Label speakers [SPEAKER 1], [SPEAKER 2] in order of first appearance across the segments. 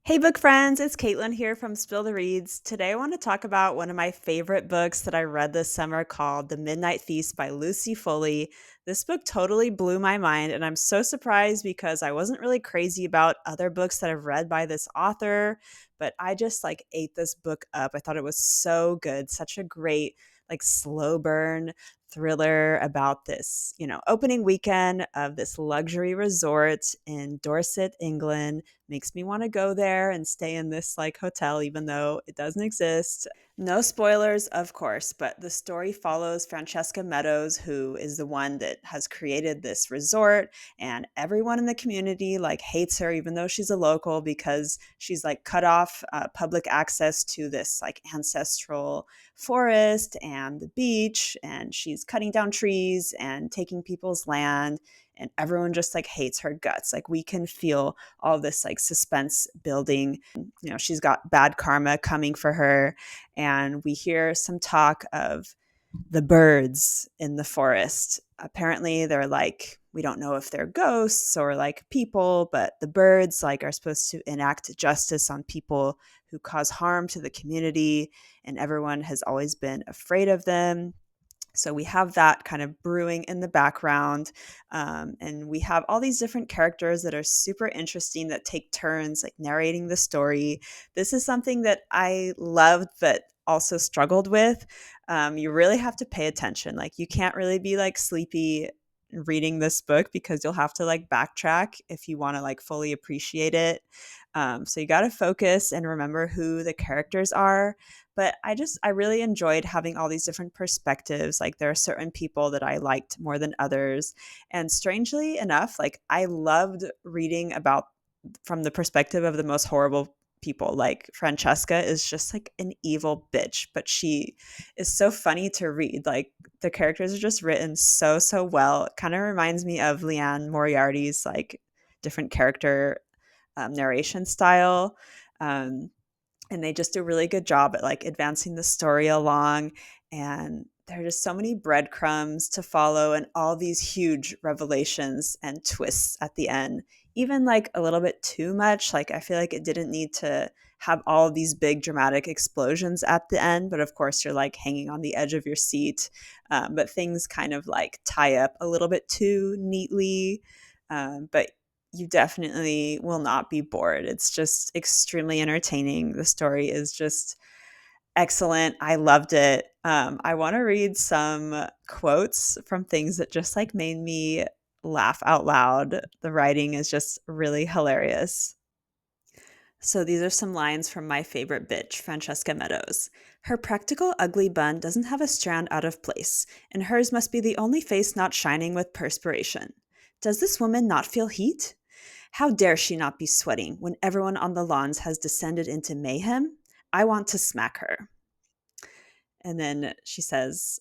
[SPEAKER 1] Hey, book friends, it's Caitlin here from Spill the Reads. Today, I want to talk about one of my favorite books that I read this summer called The Midnight Feast by Lucy Foley. This book totally blew my mind, and I'm so surprised because I wasn't really crazy about other books that I've read by this author, but I just ate this book up. I thought it was so good, such a great, slow burn thriller about this, opening weekend of this luxury resort in Dorset, England. Makes me want to go there and stay in this hotel, even though it doesn't exist. No spoilers, of course, but the story follows Francesca Meadows, who is the one that has created this resort, and everyone in the community hates her, even though she's a local, because she's cut off public access to this ancestral forest and the beach, and she's cutting down trees and taking people's land, and everyone just hates her guts. We can feel all this suspense building. She's got bad karma coming for her, and we hear some talk of the birds in the forest. Apparently they're we don't know if they're ghosts or people, but the birds are supposed to enact justice on people who cause harm to the community, and everyone has always been afraid of them. So we have that kind of brewing in the background. And we have all these different characters that are super interesting that take turns narrating the story. This is something that I loved but also struggled with. You really have to pay attention. You can't really be sleepy reading this book, because you'll have to backtrack if you want to fully appreciate it. So you got to focus and remember who the characters are. But I really enjoyed having all these different perspectives. There are certain people that I liked more than others. And strangely enough, I loved reading about from the perspective of the most horrible people. Francesca is just an evil bitch, but she is so funny to read. The characters are just written so well. It kind of reminds me of Leanne Moriarty's different character narration style. And they just do a really good job at advancing the story along. And there are just so many breadcrumbs to follow, and all these huge revelations and twists at the end, even a little bit too much. I feel like it didn't need to have all of these big dramatic explosions at the end, but of course you're hanging on the edge of your seat. But things kind of tie up a little bit too neatly. But you definitely will not be bored. It's just extremely entertaining. The story is just excellent. I loved it. I want to read some quotes from things that just made me laugh out loud. The writing is just really hilarious. So these are some lines from my favorite bitch, Francesca Meadows. Her practical ugly bun doesn't have a strand out of place, and hers must be the only face not shining with perspiration. Does this woman not feel heat? How dare she not be sweating when everyone on the lawns has descended into mayhem? I want to smack her. And then she says,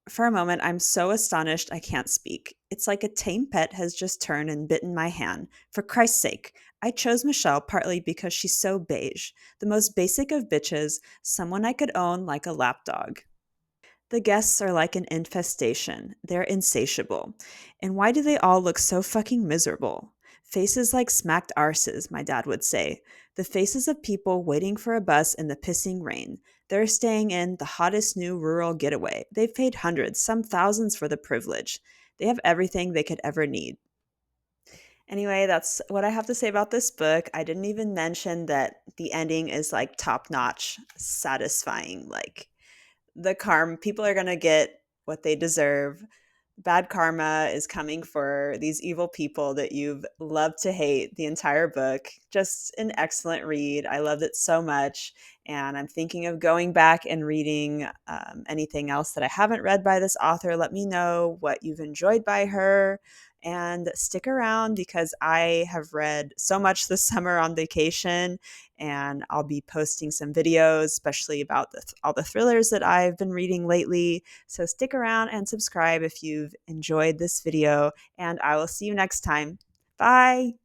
[SPEAKER 1] for a moment, I'm so astonished I can't speak. It's like a tame pet has just turned and bitten my hand. For Christ's sake, I chose Michelle partly because she's so beige, the most basic of bitches, someone I could own like a lapdog. The guests are like an infestation. They're insatiable. And why do they all look so fucking miserable? Faces like smacked arses, my dad would say. The faces of people waiting for a bus in the pissing rain. They're staying in the hottest new rural getaway. They've paid hundreds, some thousands for the privilege. They have everything they could ever need. Anyway, that's what I have to say about this book. I didn't even mention that the ending is top notch, satisfying. The karma, people are going to get what they deserve. Bad karma is coming for these evil people that you've loved to hate the entire book. Just an excellent read. I loved it so much. And I'm thinking of going back and reading anything else that I haven't read by this author. Let me know what you've enjoyed by her. And stick around, because I have read so much this summer on vacation, and I'll be posting some videos, especially about all the thrillers that I've been reading lately. So stick around and subscribe if you've enjoyed this video, and I will see you next time. Bye.